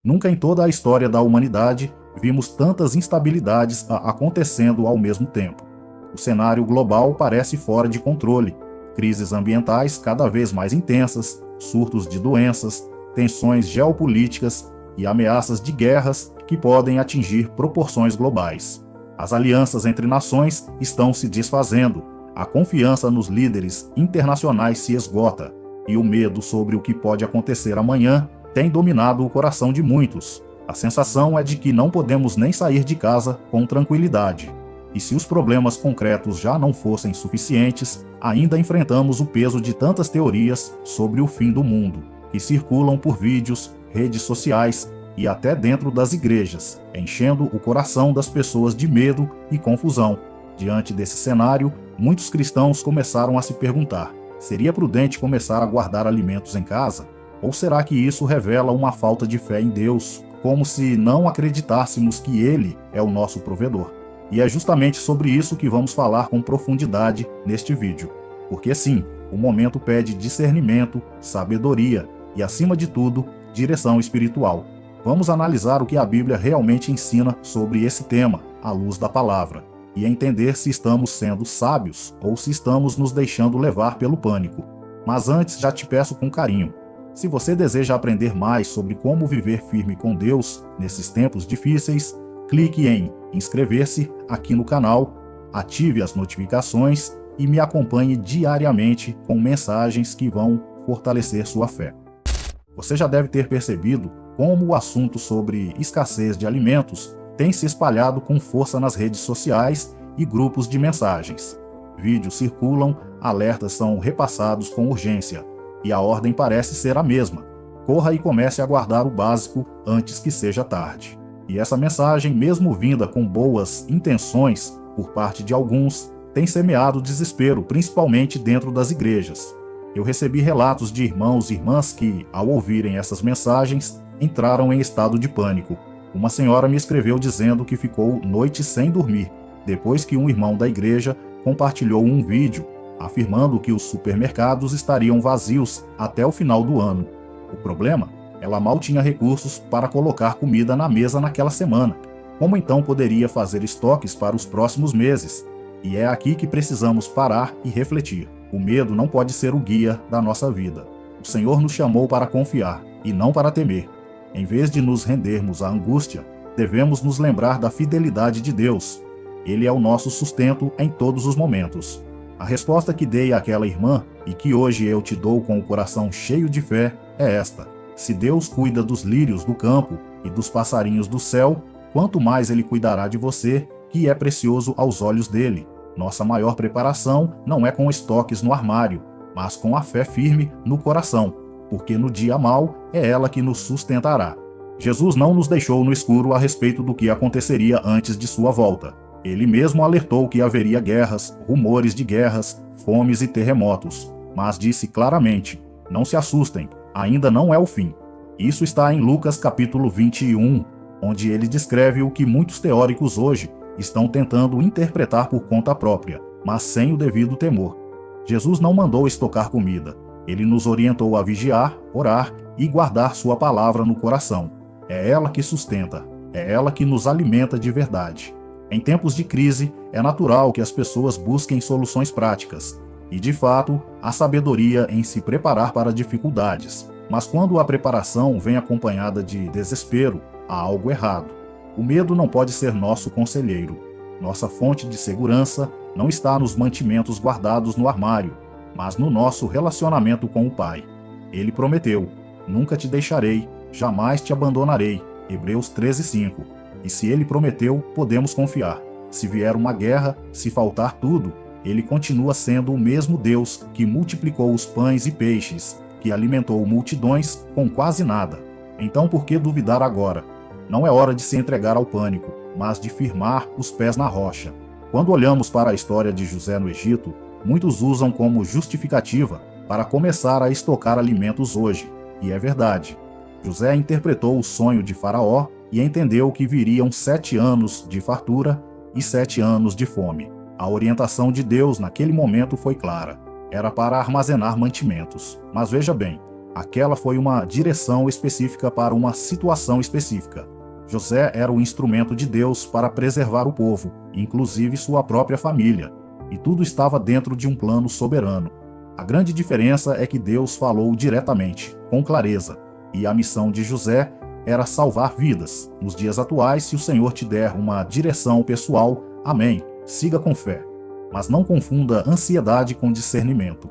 Nunca em toda a história da humanidade vimos tantas instabilidades acontecendo ao mesmo tempo. O cenário global parece fora de controle. Crises ambientais cada vez mais intensas, surtos de doenças, tensões geopolíticas e ameaças de guerras que podem atingir proporções globais. As alianças entre nações estão se desfazendo, a confiança nos líderes internacionais se esgota e o medo sobre o que pode acontecer amanhã tem dominado o coração de muitos. A sensação é de que não podemos nem sair de casa com tranquilidade. E se os problemas concretos já não fossem suficientes, ainda enfrentamos o peso de tantas teorias sobre o fim do mundo, que circulam por vídeos, redes sociais e até dentro das igrejas, enchendo o coração das pessoas de medo e confusão. Diante desse cenário, muitos cristãos começaram a se perguntar: seria prudente começar a guardar alimentos em casa? Ou será que isso revela uma falta de fé em Deus, como se não acreditássemos que Ele é o nosso provedor? E é justamente sobre isso que vamos falar com profundidade neste vídeo. Porque sim, o momento pede discernimento, sabedoria e, acima de tudo, direção espiritual. Vamos analisar o que a Bíblia realmente ensina sobre esse tema, à luz da palavra, e entender se estamos sendo sábios ou se estamos nos deixando levar pelo pânico. Mas antes, já te peço com carinho: se você deseja aprender mais sobre como viver firme com Deus nesses tempos difíceis, clique em inscrever-se aqui no canal, ative as notificações e me acompanhe diariamente com mensagens que vão fortalecer sua fé. Você já deve ter percebido como o assunto sobre escassez de alimentos tem se espalhado com força nas redes sociais e grupos de mensagens. Vídeos circulam, alertas são repassados com urgência, e a ordem parece ser a mesma: corra e comece a guardar o básico antes que seja tarde. E essa mensagem, mesmo vinda com boas intenções por parte de alguns, tem semeado desespero, principalmente dentro das igrejas. Eu recebi relatos de irmãos e irmãs que, ao ouvirem essas mensagens, entraram em estado de pânico. Uma senhora me escreveu dizendo que ficou noites sem dormir, depois que um irmão da igreja compartilhou um vídeo afirmando que os supermercados estariam vazios até o final do ano. O problema? Ela mal tinha recursos para colocar comida na mesa naquela semana. Como então poderia fazer estoques para os próximos meses? E é aqui que precisamos parar e refletir. O medo não pode ser o guia da nossa vida. O Senhor nos chamou para confiar e não para temer. Em vez de nos rendermos à angústia, devemos nos lembrar da fidelidade de Deus. Ele é o nosso sustento em todos os momentos. A resposta que dei àquela irmã, e que hoje eu te dou com o coração cheio de fé, é esta: se Deus cuida dos lírios do campo e dos passarinhos do céu, quanto mais Ele cuidará de você, que é precioso aos olhos dele. Nossa maior preparação não é com estoques no armário, mas com a fé firme no coração, porque no dia mau é ela que nos sustentará. Jesus não nos deixou no escuro a respeito do que aconteceria antes de sua volta. Ele mesmo alertou que haveria guerras, rumores de guerras, fomes e terremotos, mas disse claramente: não se assustem, ainda não é o fim. Isso está em Lucas capítulo 21, onde ele descreve o que muitos teóricos hoje estão tentando interpretar por conta própria, mas sem o devido temor. Jesus não mandou estocar comida. Ele nos orientou a vigiar, orar e guardar sua palavra no coração. É ela que sustenta, é ela que nos alimenta de verdade. Em tempos de crise, é natural que as pessoas busquem soluções práticas. E, de fato, há sabedoria em se preparar para dificuldades. Mas quando a preparação vem acompanhada de desespero, há algo errado. O medo não pode ser nosso conselheiro. Nossa fonte de segurança não está nos mantimentos guardados no armário, mas no nosso relacionamento com o Pai. Ele prometeu: nunca te deixarei, jamais te abandonarei. Hebreus 13:5. E se ele prometeu, podemos confiar. Se vier uma guerra, se faltar tudo, ele continua sendo o mesmo Deus que multiplicou os pães e peixes, que alimentou multidões com quase nada. Então por que duvidar agora? Não é hora de se entregar ao pânico, mas de firmar os pés na rocha. Quando olhamos para a história de José no Egito, muitos usam como justificativa para começar a estocar alimentos hoje. E é verdade. José interpretou o sonho de Faraó e entendeu que viriam 7 anos de fartura e 7 anos de fome. A orientação de Deus naquele momento foi clara. Era para armazenar mantimentos. Mas veja bem, Aquela foi uma direção específica para uma situação específica. José era o instrumento de Deus para preservar o povo, inclusive sua própria família, e tudo estava dentro de um plano soberano. A grande diferença é que Deus falou diretamente, com clareza, e a missão de José era salvar vidas. Nos dias atuais, se o Senhor te der uma direção pessoal, amém, siga com fé. Mas não confunda ansiedade com discernimento.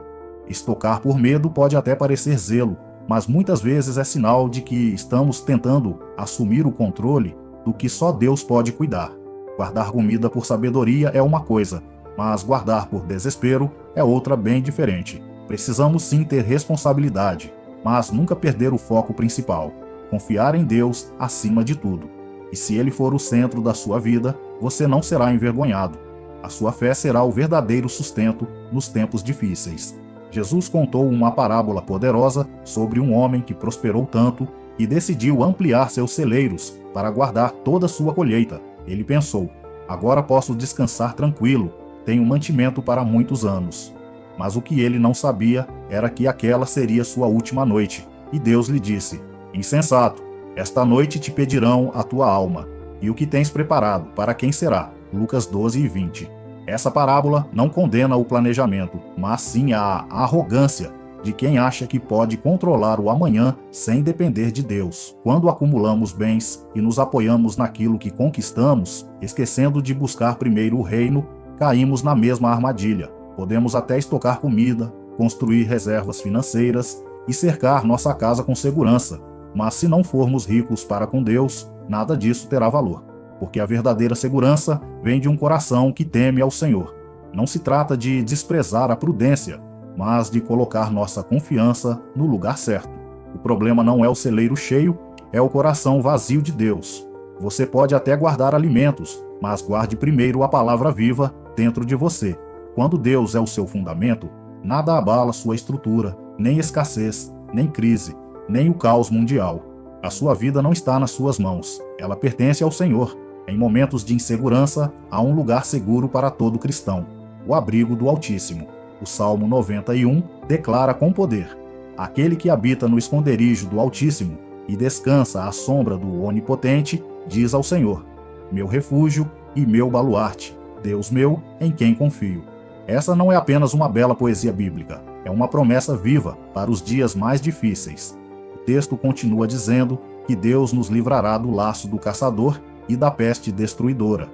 Estocar por medo pode até parecer zelo, mas muitas vezes é sinal de que estamos tentando assumir o controle do que só Deus pode cuidar. Guardar comida por sabedoria é uma coisa, mas guardar por desespero é outra bem diferente. Precisamos sim ter responsabilidade, mas nunca perder o foco principal. Confiar em Deus acima de tudo. E se Ele for o centro da sua vida, você não será envergonhado. A sua fé será o verdadeiro sustento nos tempos difíceis. Jesus contou uma parábola poderosa sobre um homem que prosperou tanto e decidiu ampliar seus celeiros para guardar toda a sua colheita. Ele pensou: agora posso descansar tranquilo, tenho mantimento para muitos anos. Mas o que ele não sabia era que aquela seria sua última noite, e Deus lhe disse: insensato, esta noite te pedirão a tua alma, e o que tens preparado, para quem será? Lucas 12:20. Essa parábola não condena o planejamento, mas sim a arrogância de quem acha que pode controlar o amanhã sem depender de Deus. Quando acumulamos bens e nos apoiamos naquilo que conquistamos, esquecendo de buscar primeiro o reino, caímos na mesma armadilha. Podemos até estocar comida, construir reservas financeiras e cercar nossa casa com segurança, mas se não formos ricos para com Deus, nada disso terá valor. Porque a verdadeira segurança vem de um coração que teme ao Senhor. Não se trata de desprezar a prudência, mas de colocar nossa confiança no lugar certo. O problema não é o celeiro cheio, é o coração vazio de Deus. Você pode até guardar alimentos, mas guarde primeiro a palavra viva dentro de você. Quando Deus é o seu fundamento, nada abala sua estrutura, nem escassez, nem crise, nem o caos mundial. A sua vida não está nas suas mãos, ela pertence ao Senhor. Em momentos de insegurança, há um lugar seguro para todo cristão: o abrigo do Altíssimo. O Salmo 91 declara com poder: aquele que habita no esconderijo do Altíssimo e descansa à sombra do Onipotente, diz ao Senhor: meu refúgio e meu baluarte, Deus meu, em quem confio. Essa não é apenas uma bela poesia bíblica, é uma promessa viva para os dias mais difíceis. O texto continua dizendo que Deus nos livrará do laço do caçador e da peste destruidora,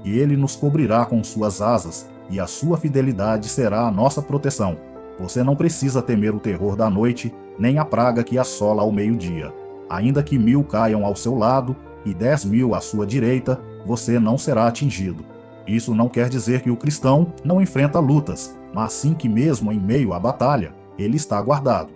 e Ele nos cobrirá com suas asas, e a sua fidelidade será a nossa proteção. Você não precisa temer o terror da noite, nem a praga que assola ao meio-dia. Ainda que 1000 caiam ao seu lado e 10.000 à sua direita, você não será atingido. Isso não quer dizer que o cristão não enfrenta lutas, mas sim que mesmo em meio à batalha, ele está guardado.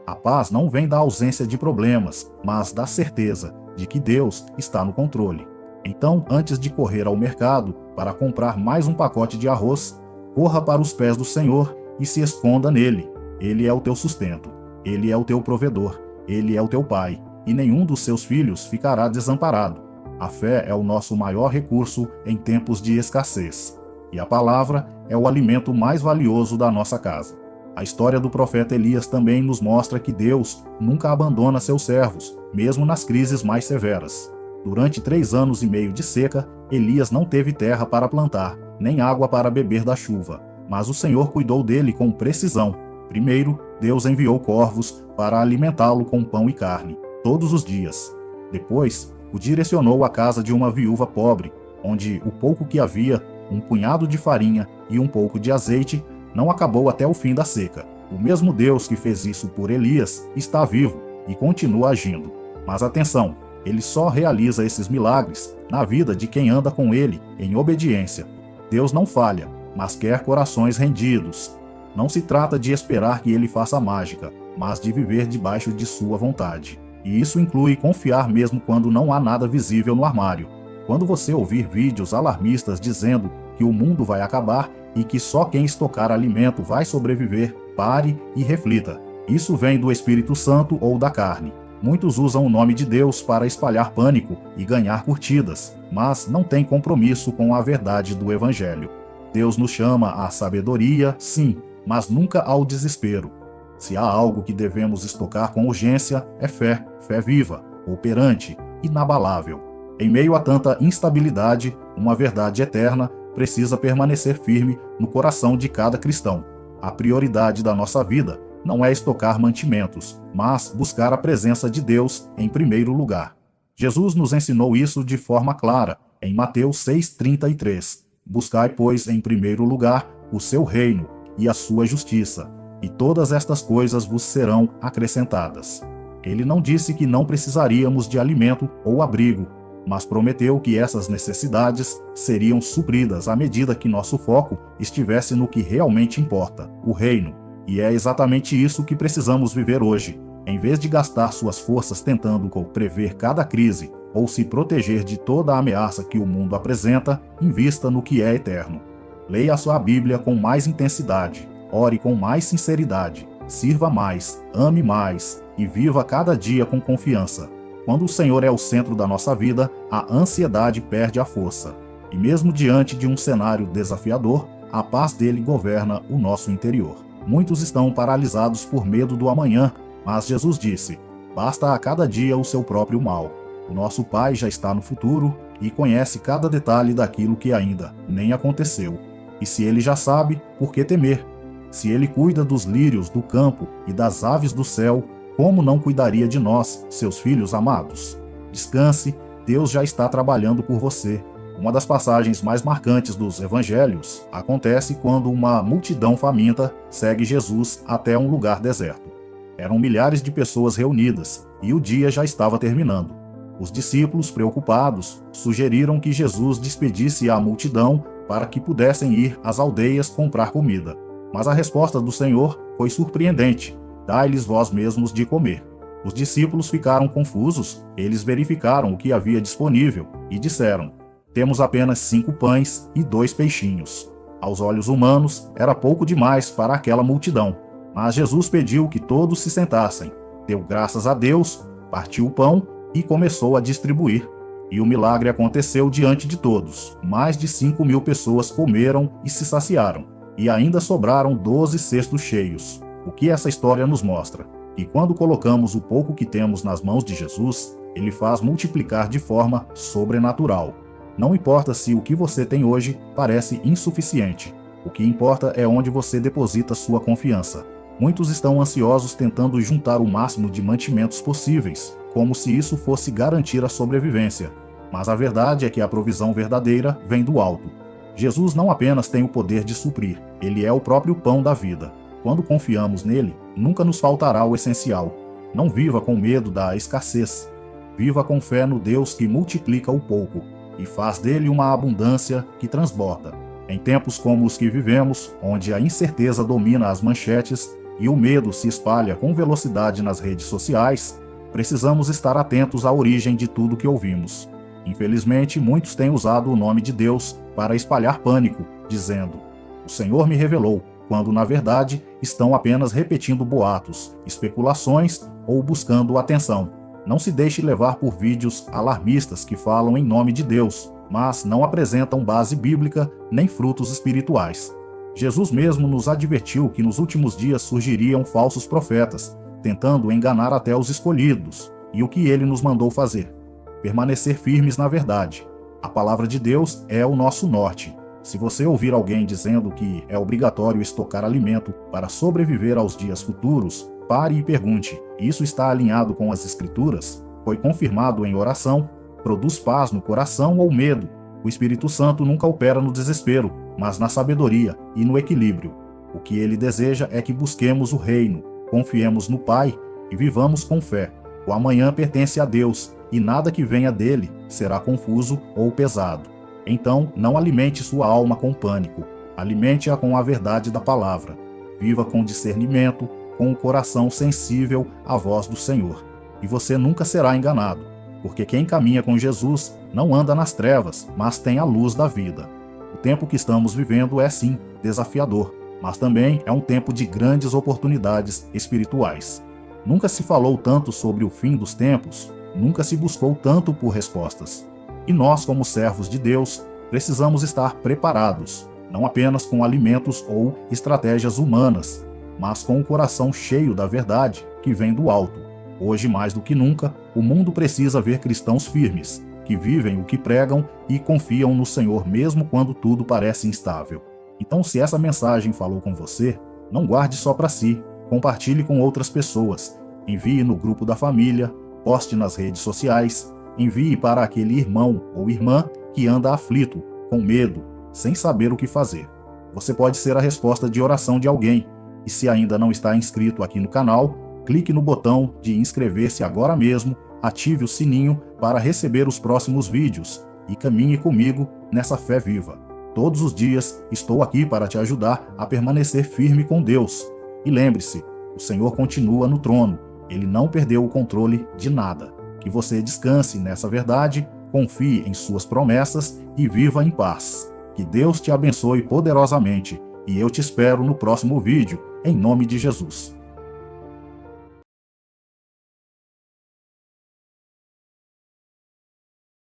A paz não vem da ausência de problemas, mas da certeza de que Deus está no controle. Então, antes de correr ao mercado para comprar mais um pacote de arroz, corra para os pés do Senhor e se esconda nele. Ele é o teu sustento, Ele é o teu provedor, Ele é o teu pai, e nenhum dos seus filhos ficará desamparado. A fé é o nosso maior recurso em tempos de escassez, e a palavra é o alimento mais valioso da nossa casa. A história do profeta Elias também nos mostra que Deus nunca abandona seus servos, mesmo nas crises mais severas. Durante 3 anos e meio de seca, Elias não teve terra para plantar, nem água para beber da chuva, mas o Senhor cuidou dele com precisão. Primeiro, Deus enviou corvos para alimentá-lo com pão e carne, todos os dias. Depois, o direcionou à casa de uma viúva pobre, onde o pouco que havia, um punhado de farinha e um pouco de azeite, não acabou até o fim da seca. O mesmo Deus que fez isso por Elias está vivo e continua agindo. Mas atenção, Ele só realiza esses milagres na vida de quem anda com Ele em obediência. Deus não falha, mas quer corações rendidos. Não se trata de esperar que Ele faça mágica, mas de viver debaixo de sua vontade. E isso inclui confiar mesmo quando não há nada visível no armário. Quando você ouvir vídeos alarmistas dizendo que o mundo vai acabar e que só quem estocar alimento vai sobreviver, pare e reflita. Isso vem do Espírito Santo ou da carne. Muitos usam o nome de Deus para espalhar pânico e ganhar curtidas, mas não têm compromisso com a verdade do Evangelho. Deus nos chama à sabedoria, sim, mas nunca ao desespero. Se há algo que devemos estocar com urgência, é fé, fé viva, operante, inabalável. Em meio a tanta instabilidade, uma verdade eterna precisa permanecer firme no coração de cada cristão. A prioridade da nossa vida não é estocar mantimentos, mas buscar a presença de Deus em primeiro lugar. Jesus nos ensinou isso de forma clara, em Mateus 6,33. Buscai, pois, em primeiro lugar o seu reino e a sua justiça, e todas estas coisas vos serão acrescentadas. Ele não disse que não precisaríamos de alimento ou abrigo, mas prometeu que essas necessidades seriam supridas à medida que nosso foco estivesse no que realmente importa, o reino. E é exatamente isso que precisamos viver hoje. Em vez de gastar suas forças tentando prever cada crise ou se proteger de toda a ameaça que o mundo apresenta, invista no que é eterno. Leia a sua Bíblia com mais intensidade, ore com mais sinceridade, sirva mais, ame mais e viva cada dia com confiança. Quando o Senhor é o centro da nossa vida, a ansiedade perde a força. E mesmo diante de um cenário desafiador, a paz dele governa o nosso interior. Muitos estão paralisados por medo do amanhã, mas Jesus disse: basta a cada dia o seu próprio mal. O nosso Pai já está no futuro e conhece cada detalhe daquilo que ainda nem aconteceu. E se ele já sabe, por que temer? Se ele cuida dos lírios do campo e das aves do céu, como não cuidaria de nós, seus filhos amados? Descanse, Deus já está trabalhando por você. Uma das passagens mais marcantes dos evangelhos acontece quando uma multidão faminta segue Jesus até um lugar deserto. Eram milhares de pessoas reunidas e o dia já estava terminando. Os discípulos, preocupados, sugeriram que Jesus despedisse a multidão para que pudessem ir às aldeias comprar comida. Mas a resposta do Senhor foi surpreendente: dai-lhes vós mesmos de comer. Os discípulos ficaram confusos, eles verificaram o que havia disponível e disseram: temos apenas 5 pães e 2 peixinhos. Aos olhos humanos, era pouco demais para aquela multidão. Mas Jesus pediu que todos se sentassem, deu graças a Deus, partiu o pão e começou a distribuir. E o milagre aconteceu diante de todos. Mais de 5.000 pessoas comeram e se saciaram. E ainda sobraram 12 cestos cheios. O que essa história nos mostra? Que quando colocamos o pouco que temos nas mãos de Jesus, ele faz multiplicar de forma sobrenatural. Não importa se o que você tem hoje parece insuficiente. O que importa é onde você deposita sua confiança. Muitos estão ansiosos tentando juntar o máximo de mantimentos possíveis, como se isso fosse garantir a sobrevivência. Mas a verdade é que a provisão verdadeira vem do alto. Jesus não apenas tem o poder de suprir, ele é o próprio pão da vida. Quando confiamos nele, nunca nos faltará o essencial. Não viva com medo da escassez. Viva com fé no Deus que multiplica o pouco e faz dele uma abundância que transborda. Em tempos como os que vivemos, onde a incerteza domina as manchetes e o medo se espalha com velocidade nas redes sociais, precisamos estar atentos à origem de tudo que ouvimos. Infelizmente, muitos têm usado o nome de Deus para espalhar pânico, dizendo: o Senhor me revelou, quando na verdade estão apenas repetindo boatos, especulações ou buscando atenção. Não se deixe levar por vídeos alarmistas que falam em nome de Deus, mas não apresentam base bíblica nem frutos espirituais. Jesus mesmo nos advertiu que nos últimos dias surgiriam falsos profetas, tentando enganar até os escolhidos, e o que ele nos mandou fazer? Permanecer firmes na verdade. A palavra de Deus é o nosso norte. Se você ouvir alguém dizendo que é obrigatório estocar alimento para sobreviver aos dias futuros, pare e pergunte: isso está alinhado com as Escrituras? Foi confirmado em oração? Produz paz no coração ou medo? O Espírito Santo nunca opera no desespero, mas na sabedoria e no equilíbrio. O que ele deseja é que busquemos o reino, confiemos no Pai e vivamos com fé. O amanhã pertence a Deus e nada que venha dele será confuso ou pesado. Então, não alimente sua alma com pânico. Alimente-a com a verdade da palavra. Viva com discernimento, com o coração sensível à voz do Senhor. E você nunca será enganado, porque quem caminha com Jesus não anda nas trevas, mas tem a luz da vida. O tempo que estamos vivendo é sim desafiador, mas também é um tempo de grandes oportunidades espirituais. Nunca se falou tanto sobre o fim dos tempos, nunca se buscou tanto por respostas. E nós, como servos de Deus, precisamos estar preparados, não apenas com alimentos ou estratégias humanas, mas com o coração cheio da verdade que vem do alto. Hoje, mais do que nunca, o mundo precisa ver cristãos firmes, que vivem o que pregam e confiam no Senhor mesmo quando tudo parece instável. Então, se essa mensagem falou com você, não guarde só para si, compartilhe com outras pessoas, envie no grupo da família, poste nas redes sociais, envie para aquele irmão ou irmã que anda aflito, com medo, sem saber o que fazer. Você pode ser a resposta de oração de alguém, e se ainda não está inscrito aqui no canal, clique no botão de inscrever-se agora mesmo, ative o sininho para receber os próximos vídeos e caminhe comigo nessa fé viva. Todos os dias estou aqui para te ajudar a permanecer firme com Deus. E lembre-se, o Senhor continua no trono, Ele não perdeu o controle de nada. Que você descanse nessa verdade, confie em suas promessas e viva em paz. Que Deus te abençoe poderosamente e eu te espero no próximo vídeo, em nome de Jesus.